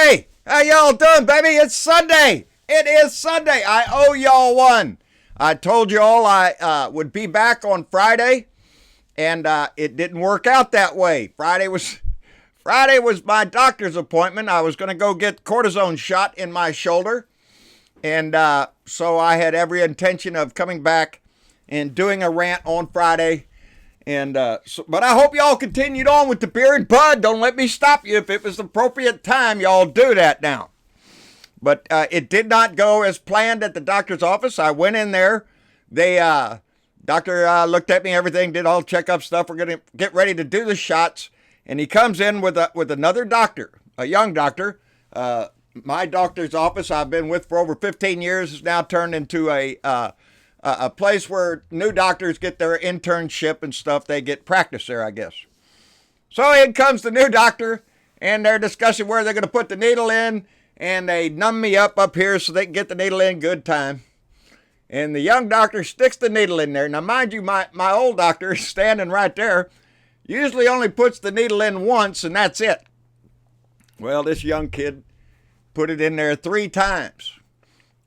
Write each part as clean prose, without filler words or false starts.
Hey, how y'all doing, baby? It's Sunday. It is Sunday. I owe y'all one. I told y'all I would be back on Friday, and it didn't work out that way. Friday was my doctor's appointment. I was going to go get cortisone shot in my shoulder, and so I had every intention of coming back and doing a rant on Friday. And but I hope y'all continued on with the beer and bud. Don't let me stop you. If it was the appropriate time, y'all do that now. But it did not go as planned at the doctor's office. I went in there. Doctor looked at me, everything, did all checkup stuff. We're going to get ready to do the shots. And he comes in with another doctor, a young doctor. My doctor's office I've been with for over 15 years has now turned into a place where new doctors get their internship and stuff. They get practice there, I guess. So in comes the new doctor, and they're discussing where they're going to put the needle in, and they numb me up here so they can get the needle in good time. And the young doctor sticks the needle in there. Now, mind you, my old doctor is standing right there, usually only puts the needle in once, and that's it. Well, this young kid put it in there 3 times.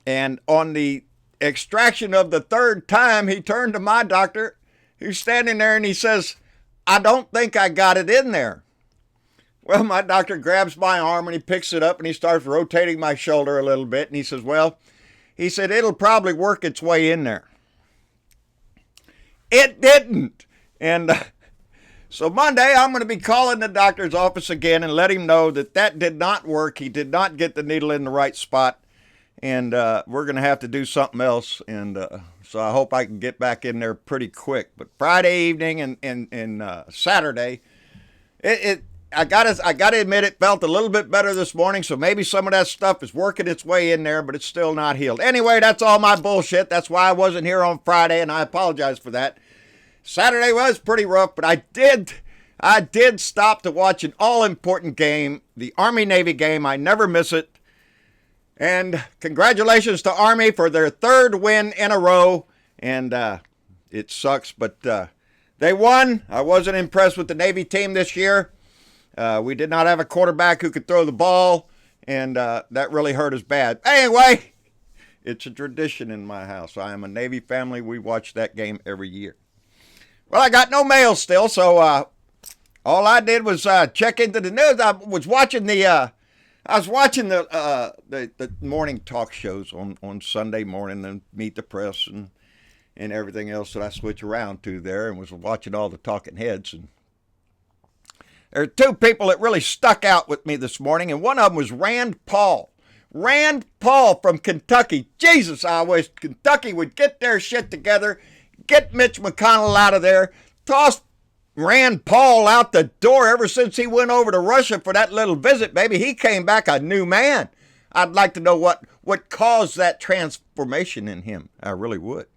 And on the extraction of the 3rd time, he turned to my doctor, who's standing there, and he says, "I don't think I got it in there." Well, my doctor grabs my arm and he picks it up and he starts rotating my shoulder a little bit, and he says, "Well," he said, "it'll probably work its way in there." It didn't. And so Monday, I'm going to be calling the doctor's office again and let him know that did not work. He did not get the needle in the right spot. And we're going to have to do something else. And so I hope I can get back in there pretty quick. But Friday evening and Saturday, I got to admit it felt a little bit better this morning. So maybe some of that stuff is working its way in there, but it's still not healed. Anyway, that's all my bullshit. That's why I wasn't here on Friday, and I apologize for that. Saturday was pretty rough, but I did stop to watch an all-important game, the Army-Navy game. I never miss it. And congratulations to Army for their 3rd win in a row. And it sucks, but they won. I wasn't impressed with the Navy team this year. We did not have a quarterback who could throw the ball, and that really hurt us bad. Anyway, it's a tradition in my house. I am a Navy family. We watch that game every year. Well, I got no mail still, so all I did was check into the news. I was watching the morning talk shows on Sunday morning and Meet the Press and everything else that I switch around to there, and was watching all the talking heads. And there are 2 people that really stuck out with me this morning, and one of them was Rand Paul. Rand Paul from Kentucky. Jesus, I wish Kentucky would get their shit together, get Mitch McConnell out of there, toss Rand Paul out the door. Ever since he went over to Russia for that little visit, baby, he came back a new man. I'd like to know what caused that transformation in him. I really would.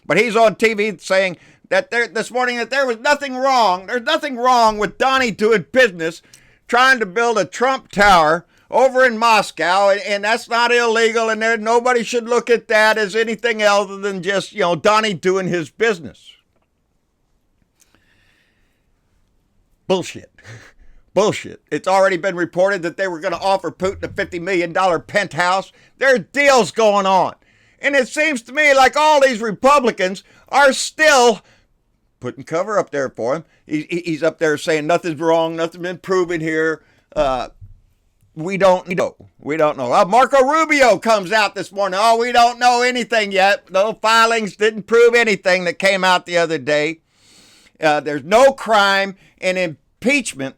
But he's on TV saying that this morning that there was nothing wrong. There's nothing wrong with Donnie doing business, trying to build a Trump Tower over in Moscow, and that's not illegal, and nobody should look at that as anything other than just, Donnie doing his business. Bullshit. Bullshit. It's already been reported that they were going to offer Putin a $50 million penthouse. There are deals going on. And it seems to me like all these Republicans are still putting cover up there for him. He's up there saying nothing's wrong, nothing's been proven here. We don't know. We don't know. Marco Rubio comes out this morning. Oh, we don't know anything yet. No filings didn't prove anything that came out the other day. There's no crime, and impeachment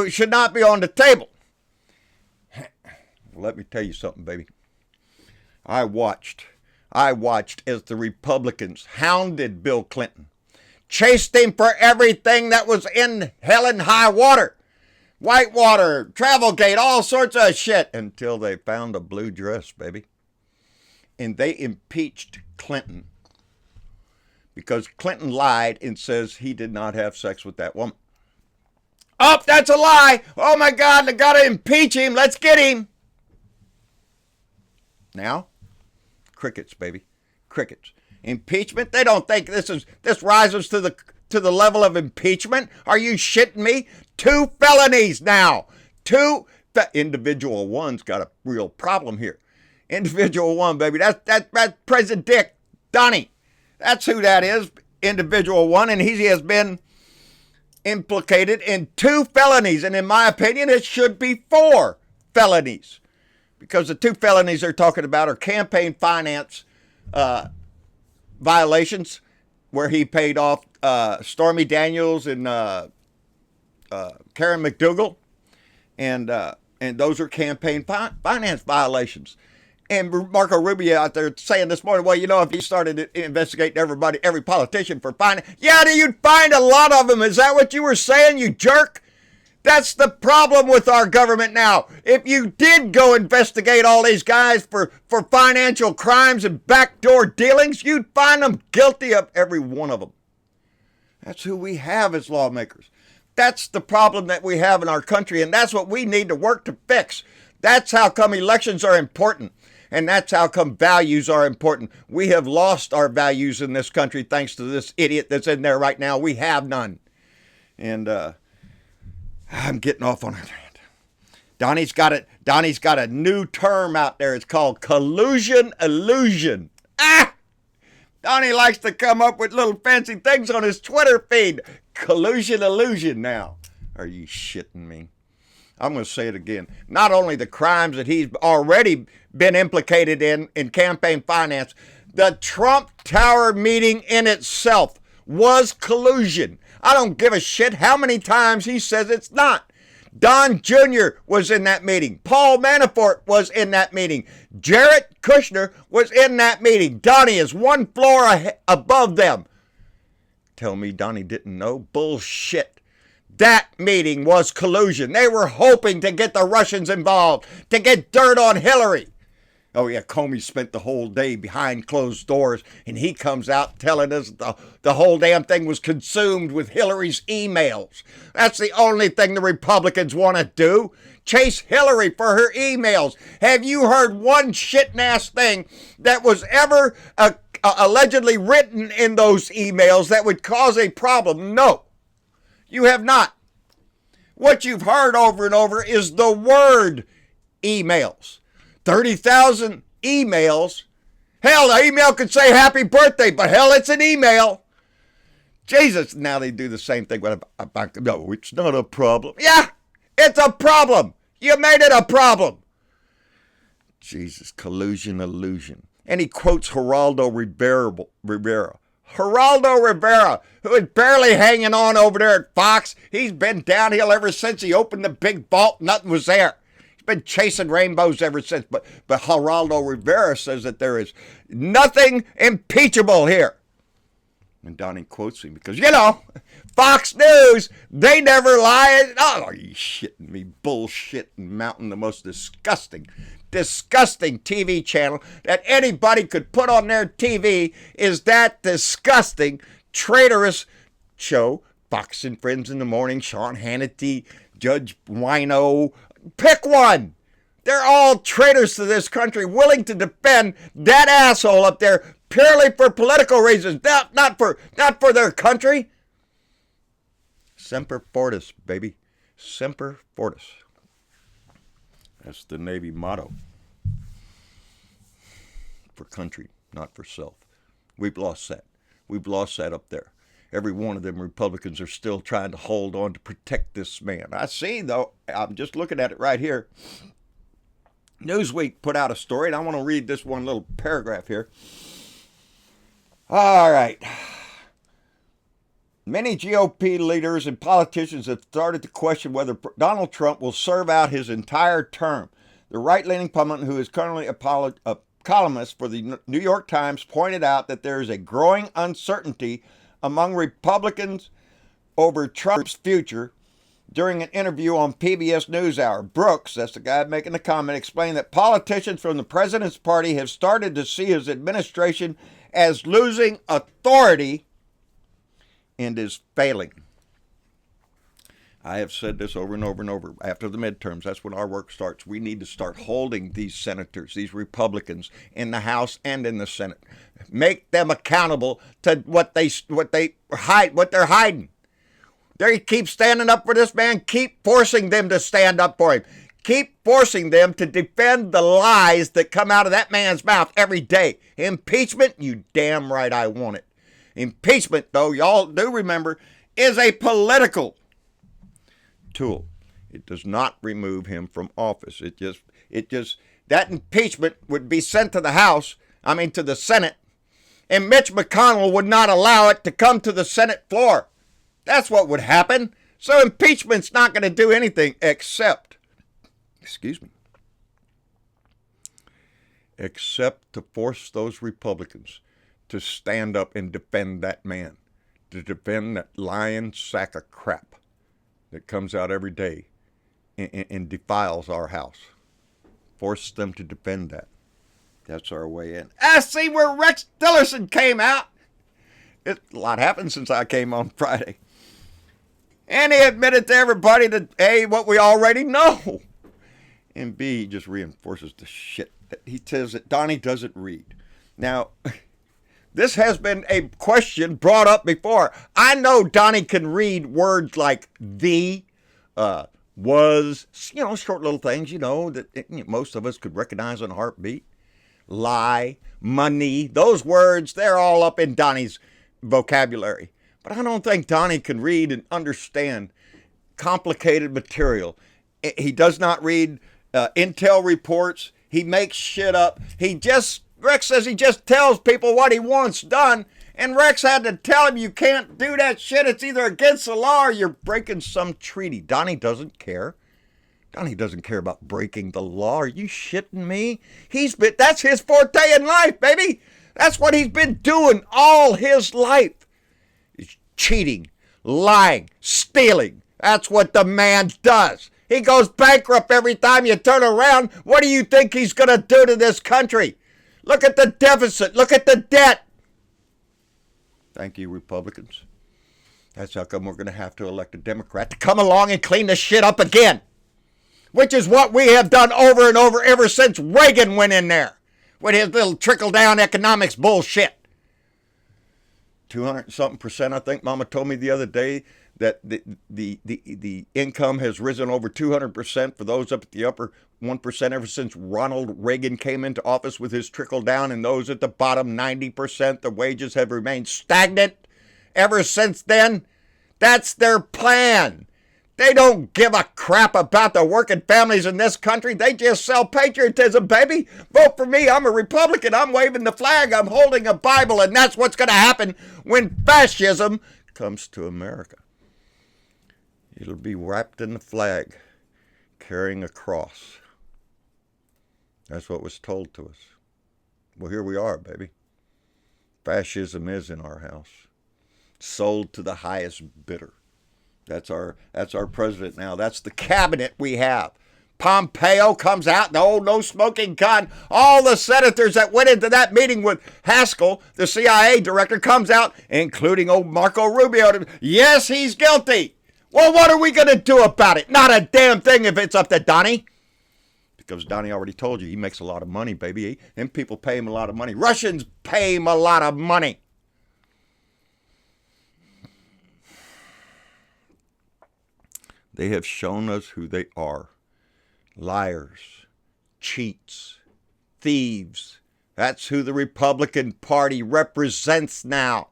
should not be on the table. Let me tell you something, baby. I watched as the Republicans hounded Bill Clinton, chased him for everything that was in hell and high water, Whitewater, Travelgate, all sorts of shit, until they found a blue dress, baby. And they impeached Clinton because Clinton lied and says he did not have sex with that woman. Oh, that's a lie. Oh, my God, they got to impeach him. Let's get him. Now, crickets, baby. Crickets. Impeachment? They don't think this rises to the level of impeachment? Are you shitting me? 2 felonies now. 2 Individual one's got a real problem here. Individual one, baby. That's President Dick Donnie. That's who that is. Individual one, and he has been implicated in 2 felonies, and in my opinion, it should be 4 felonies, because the 2 felonies they're talking about are campaign finance violations, where he paid off Stormy Daniels and Karen McDougal, and those are campaign finance violations. And Marco Rubio out there saying this morning, well, if he started investigating every politician for finance, you'd find a lot of them. Is that what you were saying, you jerk? That's the problem with our government now. If you did go investigate all these guys for financial crimes and backdoor dealings, you'd find them guilty of every one of them. That's who we have as lawmakers. That's the problem that we have in our country, and that's what we need to work to fix. That's how come elections are important, and that's how come values are important. We have lost our values in this country thanks to this idiot that's in there right now. We have none. And I'm getting off on it. Donnie's got a new term out there. It's called Collusion Illusion. Donnie likes to come up with little fancy things on his Twitter feed. Collusion Illusion now. Are you shitting me? I'm going to say it again. Not only the crimes that he's already been implicated in campaign finance, the Trump Tower meeting in itself was collusion. I don't give a shit how many times he says it's not. Don Jr. was in that meeting. Paul Manafort was in that meeting. Jared Kushner was in that meeting. Donnie is 1 floor above them. Tell me Donnie didn't know? Bullshit. That meeting was collusion. They were hoping to get the Russians involved, to get dirt on Hillary. Oh, yeah, Comey spent the whole day behind closed doors, and he comes out telling us the whole damn thing was consumed with Hillary's emails. That's the only thing the Republicans want to do. Chase Hillary for her emails. Have you heard one shit-ass thing that was ever allegedly written in those emails that would cause a problem? No, you have not. What you've heard over and over is the word emails. 30,000 emails. Hell, the email could say happy birthday, but hell, it's an email. Jesus, now they do the same thing. No, it's not a problem. Yeah, it's a problem. You made it a problem. Jesus, Collusion Illusion. And he quotes Geraldo Rivera. Geraldo Rivera, who is barely hanging on over there at Fox. He's been downhill ever since he opened the big vault. Nothing was there. Been chasing rainbows ever since, but Geraldo Rivera says that there is nothing impeachable here. And Donnie quotes him because, Fox News, they never lie. Oh, are you shitting me? Bullshit Mountain, the most disgusting TV channel that anybody could put on their TV is that disgusting, traitorous show. Fox and Friends in the Morning, Sean Hannity, Judge Wino. Pick one. They're all traitors to this country, willing to defend that asshole up there purely for political reasons, not for their country. Semper Fortis, baby. Semper Fortis. That's the Navy motto. For country, not for self. We've lost that. We've lost that up there. Every one of them Republicans are still trying to hold on to protect this man. I see, though, I'm just looking at it right here. Newsweek put out a story, and I want to read this one little paragraph here. All right. Many GOP leaders and politicians have started to question whether Donald Trump will serve out his entire term. The right-leaning pundit, who is currently a columnist for the New York Times, pointed out that there is a growing uncertainty among Republicans over Trump's future. During an interview on PBS NewsHour, Brooks, that's the guy making the comment, explained that politicians from the president's party have started to see his administration as losing authority and is failing. I have said this over and over and over. After the midterms, that's when our work starts. We need to start holding these senators, these Republicans, in the House and in the Senate. Make them accountable to what they're hiding. They keep standing up for this man. Keep forcing them to stand up for him. keep forcing them to defend the lies that come out of that man's mouth every day. Impeachment, you damn right I want it. Impeachment, though, y'all do remember, is a political tool. It does not remove him from office. That impeachment would be sent to the Senate, and Mitch McConnell would not allow it to come to the Senate floor. That's what would happen. So impeachment's not going to do anything except to force those Republicans to stand up and defend that man, to defend that lying sack of crap that comes out every day and defiles our house. Force them to defend that. That's our way in. I see where Rex Tillerson came out. A lot happened since I came on Friday. And he admitted to everybody that, A, what we already know. And B, he just reinforces the shit. He says that Donnie doesn't read. Now, this has been a question brought up before. I know Donnie can read words like the, was, short little things, that most of us could recognize on a heartbeat. Lie, money, those words, they're all up in Donnie's vocabulary. But I don't think Donnie can read and understand complicated material. He does not read intel reports. He makes shit up. Rex says he just tells people what he wants done. And Rex had to tell him you can't do that shit. It's either against the law or you're breaking some treaty. Donnie doesn't care. Donnie doesn't care about breaking the law. Are you shitting me? That's his forte in life, baby. That's what he's been doing all his life. He's cheating, lying, stealing. That's what the man does. He goes bankrupt every time you turn around. What do you think he's going to do to this country? Look at the deficit. Look at the debt. Thank you, Republicans. That's how come we're going to have to elect a Democrat to come along and clean the shit up again. Which is what we have done over and over ever since Reagan went in there with his little trickle-down economics bullshit. 200-something%, I think Mama told me the other day, that the income has risen over 200% for those up at the upper 1% ever since Ronald Reagan came into office with his trickle-down, and those at the bottom 90%, the wages have remained stagnant ever since then. That's their plan. They don't give a crap about the working families in this country. They just sell patriotism, baby. Vote for me. I'm a Republican. I'm waving the flag. I'm holding a Bible. And that's what's going to happen when fascism comes to America. It'll be wrapped in the flag, carrying a cross. That's what was told to us. Well, here we are, baby. Fascism is in our house. Sold to the highest bidder. That's our president now. That's the cabinet we have. Pompeo comes out, the old no-smoking gun. All the senators that went into that meeting with Haskell, the CIA director, comes out, including old Marco Rubio. Yes, he's guilty. Well, what are we going to do about it? Not a damn thing if it's up to Donnie. Because Donnie already told you he makes a lot of money, baby. Them people pay him a lot of money. Russians pay him a lot of money. They have shown us who they are. Liars, cheats, thieves. That's who the Republican Party represents now.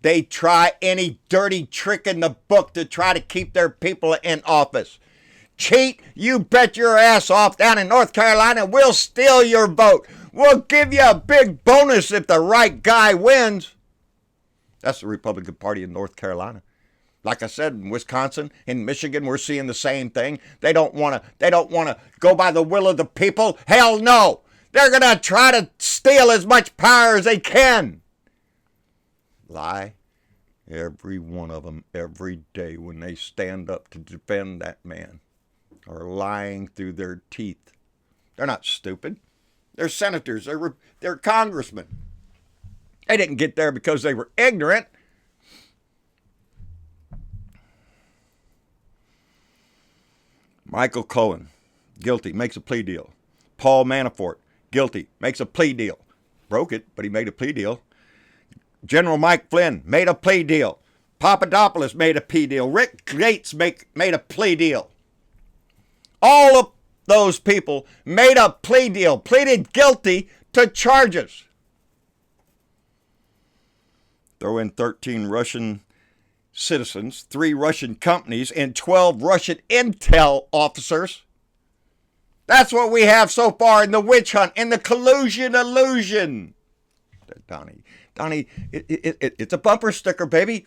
They try any dirty trick in the book to try to keep their people in office. Cheat, you bet your ass off down in North Carolina. We'll steal your vote. We'll give you a big bonus if the right guy wins. That's the Republican Party in North Carolina. Like I said, in Wisconsin, in Michigan, we're seeing the same thing. They don't want to go by the will of the people. Hell no. They're going to try to steal as much power as they can. Lie. Every one of them, every day when they stand up to defend that man, are lying through their teeth. They're not stupid. They're senators. They're congressmen. They didn't get there because they were ignorant. Michael Cohen, guilty, makes a plea deal. Paul Manafort, guilty, makes a plea deal. Broke it, but he made a plea deal. General Mike Flynn made a plea deal. Papadopoulos made a plea deal. Rick Gates made a plea deal. All those people made a plea deal, pleaded guilty to charges. Throw in 13 Russian citizens, 3 Russian companies, and 12 Russian intel officers. That's what we have so far in the witch hunt, in the collusion illusion. Donnie, it's a bumper sticker, baby.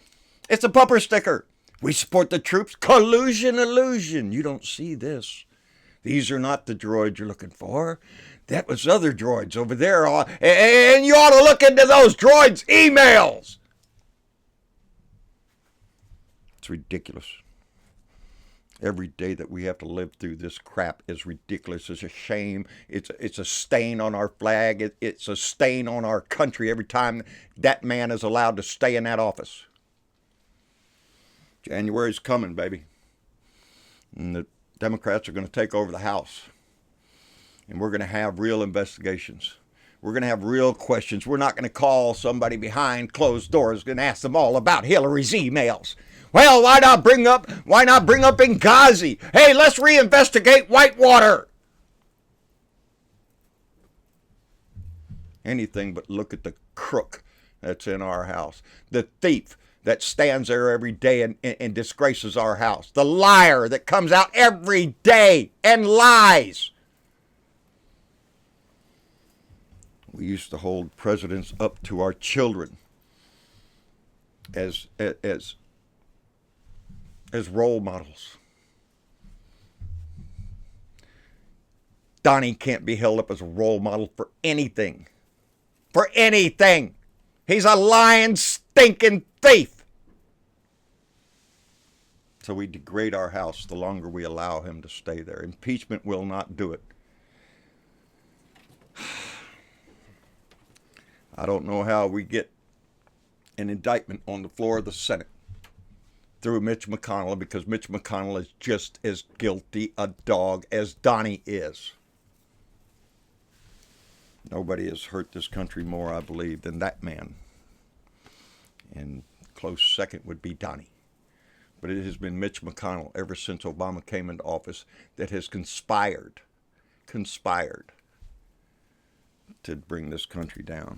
It's a bumper sticker. We support the troops. Collusion illusion. You don't see this. These are not the droids you're looking for. That was other droids over there. And you ought to look into those droids' emails. It's ridiculous. Every day that we have to live through this crap is ridiculous. It's a shame. It's a stain on our flag. It's a stain on our country every time that man is allowed to stay in that office. January's coming, baby. And the Democrats are going to take over the House. And we're going to have real investigations. We're going to have real questions. We're not going to call somebody behind closed doors and ask them all about Hillary's emails. Well, why not bring up Benghazi? Hey, let's reinvestigate Whitewater. Anything but look at the crook that's in our house. The thief that stands there every day and disgraces our house. The liar that comes out every day and lies. We used to hold presidents up to our children as role models. Donnie can't be held up as a role model for anything. For anything. He's a lying, stinking thief. So we degrade our house the longer we allow him to stay there. Impeachment will not do it. I don't know how we get an indictment on the floor of the Senate through Mitch McConnell, because Mitch McConnell is just as guilty a dog as Donnie is. Nobody has hurt this country more, I believe, than that man. And close second would be Donnie. But it has been Mitch McConnell ever since Obama came into office that has conspired to bring this country down.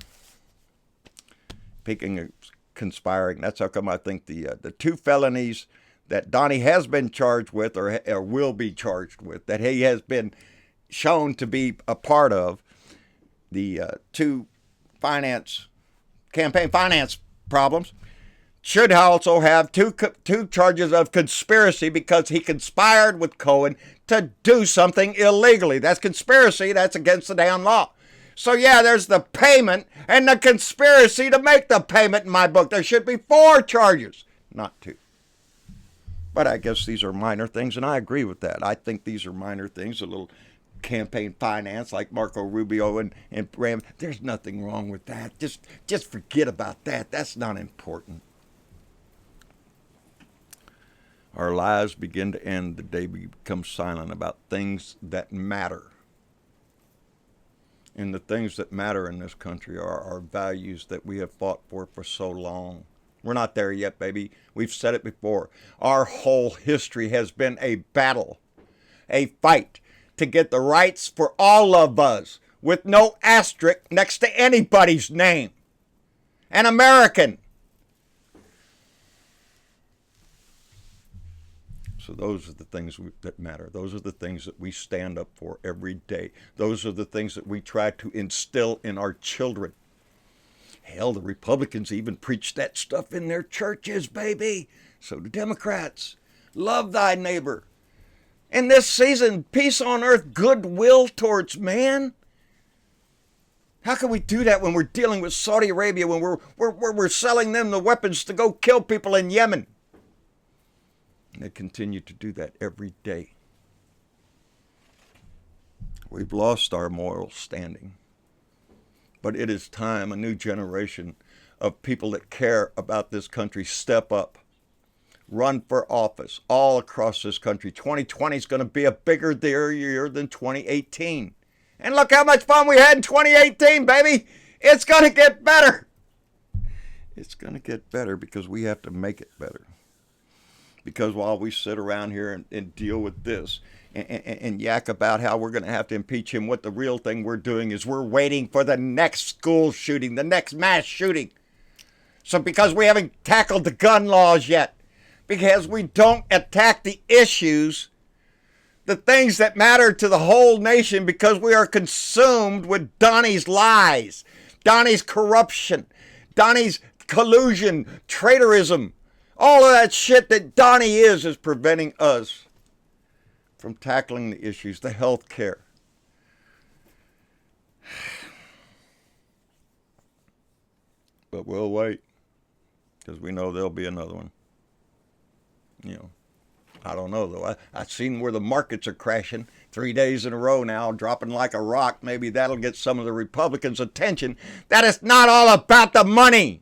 Speaking of conspiring, that's how come I think the 2 felonies that Donnie has been charged with or will be charged with, that he has been shown to be a part of, the 2 campaign finance problems, should also have two charges of conspiracy because he conspired with Cohen to do something illegally. That's conspiracy. That's against the damn law. So yeah, there's the payment and the conspiracy to make the payment in my book. There should be 4 charges, not 2. But I guess these are minor things, and I agree with that. I think these are minor things, a little campaign finance like Marco Rubio and Ram. There's nothing wrong with that. Just forget about that. That's not important. Our lives begin to end the day we become silent about things that matter. And the things that matter in this country are our values that we have fought for so long. We're not there yet, baby. We've said it before. Our whole history has been a battle, a fight to get the rights for all of us with no asterisk next to anybody's name. An American. So those are the things that matter. Those are the things that we stand up for every day. Those are the things that we try to instill in our children. Hell, the Republicans even preach that stuff in their churches, baby. So do Democrats. Love thy neighbor. In this season, peace on earth, goodwill towards man. How can we do that when we're dealing with Saudi Arabia, when we're selling them the weapons to go kill people in Yemen? And they continue to do that every day. We've lost our moral standing. But it is time a new generation of people that care about this country step up, run for office all across this country. 2020 is going to be a bigger year than 2018. And look how much fun we had in 2018, baby. It's going to get better. It's going to get better because we have to make it better. Because while we sit around here and deal with this, and yak about how we're going to have to impeach him. What the real thing we're doing is we're waiting for the next school shooting, the next mass shooting. So because we haven't tackled the gun laws yet, because we don't attack the issues, the things that matter to the whole nation, because we are consumed with Donnie's lies, Donnie's corruption, Donnie's collusion, traitorism, all of that shit that Donnie is preventing us from tackling the issues, the health care. But we'll wait, because we know there'll be another one. You know, I don't know, though. I've seen where the markets are crashing 3 days in a row now, dropping like a rock. Maybe that'll get some of the Republicans' attention. That it's not all about the money.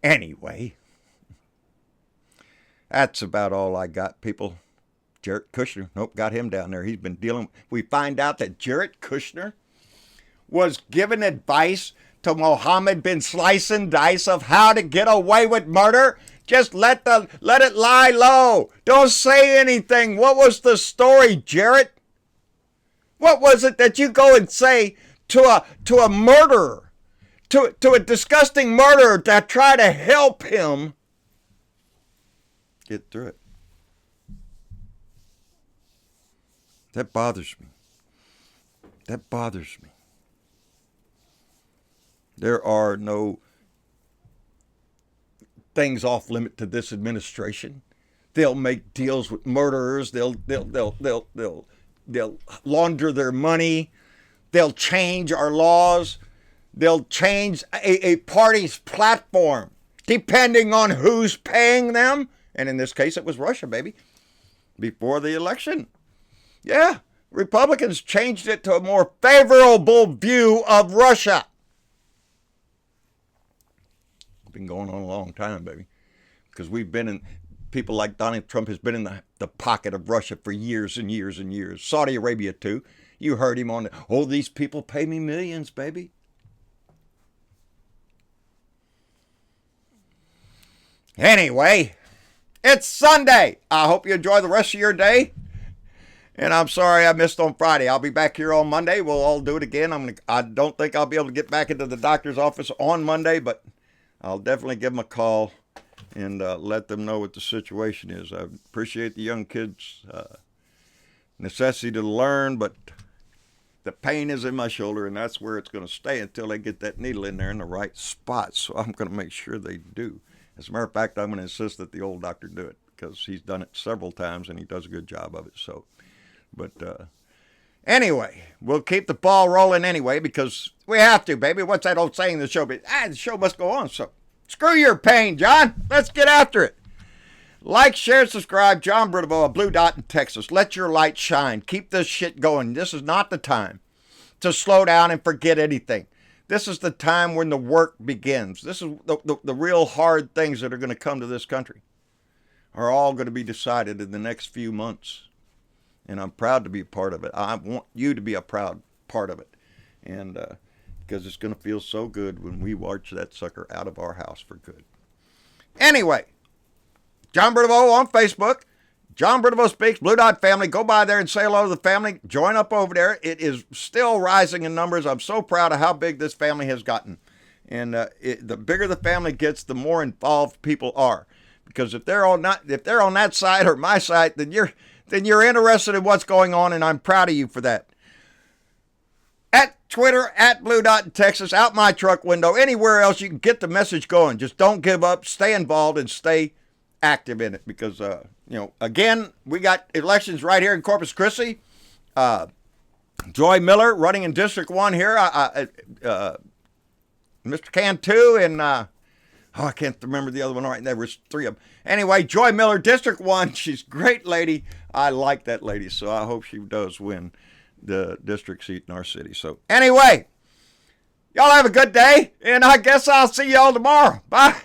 Anyway, that's about all I got, people. Jared Kushner, nope, got him down there. He's been dealing. We find out that Jared Kushner was given advice to Mohammed bin Slice and Dice of how to get away with murder. Just let it lie low. Don't say anything. What was the story, Jared? What was it that you go and say to a murderer, to a disgusting murderer that try to help him get through it? That bothers me. That bothers me. There are no things off limit to this administration. They'll make deals with murderers. They'll launder their money. They'll change our laws. They'll change a party's platform depending on who's paying them. And in this case, it was Russia, baby, before the election. Yeah, Republicans changed it to a more favorable view of Russia. Been going on a long time, baby, because we've been in, people like Donald Trump has been in the pocket of Russia for years and years and years. Saudi Arabia too. You heard him on these people pay me millions, baby. Anyway, it's Sunday. I hope you enjoy the rest of your day. And I'm sorry I missed on Friday. I'll be back here on Monday. We'll all do it again. I don't think I'll be able to get back into the doctor's office on Monday, but I'll definitely give them a call and let them know what the situation is. I appreciate the young kids' necessity to learn, but the pain is in my shoulder, and that's where it's going to stay until they get that needle in there in the right spot. So I'm going to make sure they do. As a matter of fact, I'm going to insist that the old doctor do it because he's done it several times, and he does a good job of it. So, but anyway, we'll keep the ball rolling anyway because we have to, baby. What's that old saying in the show? The show must go on. So screw your pain, John. Let's get after it. Like, share, subscribe. John Britavo, a blue dot in Texas. Let your light shine. Keep this shit going. This is not the time to slow down and forget anything. This is the time when the work begins. This is the real hard things that are going to come to this country are all going to be decided in the next few months. And I'm proud to be a part of it. I want you to be a proud part of it. And because it's going to feel so good when we march that sucker out of our house for good. Anyway, John Britavo on Facebook. John Britavo Speaks, Blue Dot Family. Go by there and say hello to the family. Join up over there. It is still rising in numbers. I'm so proud of how big this family has gotten. And the bigger the family gets, the more involved people are. Because if they're on that side or my side, then you're interested in what's going on, and I'm proud of you for that. At Twitter, at Blue Dot in Texas, out my truck window, anywhere else you can get the message going. Just don't give up, stay involved, and stay active in it. Because, again, we got elections right here in Corpus Christi. Joy Miller running in District 1 here. Mr. Cantu and, I can't remember the other one right. There was 3 of them. Anyway, Joy Miller, District 1. She's a great lady. I like that lady, so I hope she does win the district seat in our city. So anyway, y'all have a good day, and I guess I'll see y'all tomorrow. Bye.